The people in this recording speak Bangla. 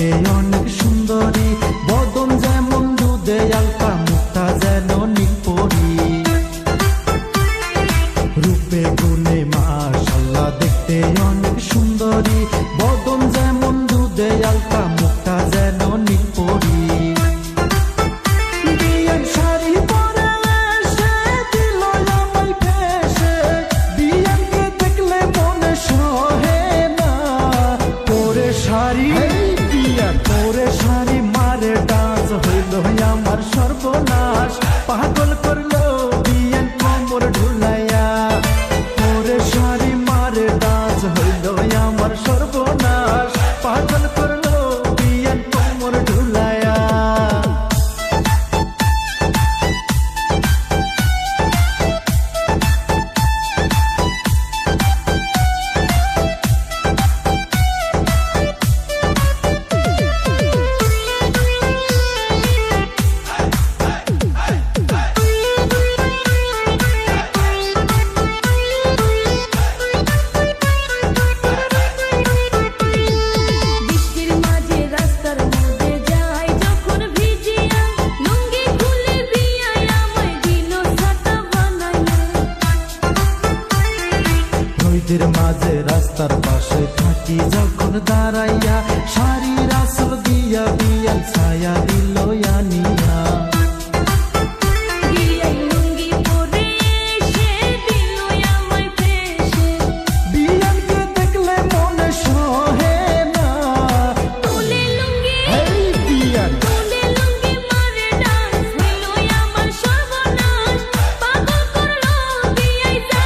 দেখতে অনেক সুন্দরী, বদন যেমন দুধে আলতা, মুখটা যেন নীলপরি। রূপে গুণে মাশাআল্লাহ দেখতে অনেক সুন্দরী, বদন যেমন দুধে আলতা, মুখটা যেন নীলপরি। বিয়ার শাড়ি পরে এসে দিল আমায় ফেঁসে, বিয়ানকে দেখলে মনে সহে না। পরে শাড়ি পরে শাড়ি মারে ডান্স, হইল আমার সর্বনাশ, পাগল করলো বিয়ান কোমর ঢুলাইয়া। পরে শাড়ি মারে ডান্স, হইল আমার সর্বনাশ, পাগল করলো বিয়ান কোমর ঢুলাইয়া। রোদের মাঝে রাস্তার পাশে থাকি যখন দাঁড়াইয়া, শাড়ির আঁচল দিয়া বিয়ান ছায়া দিয়া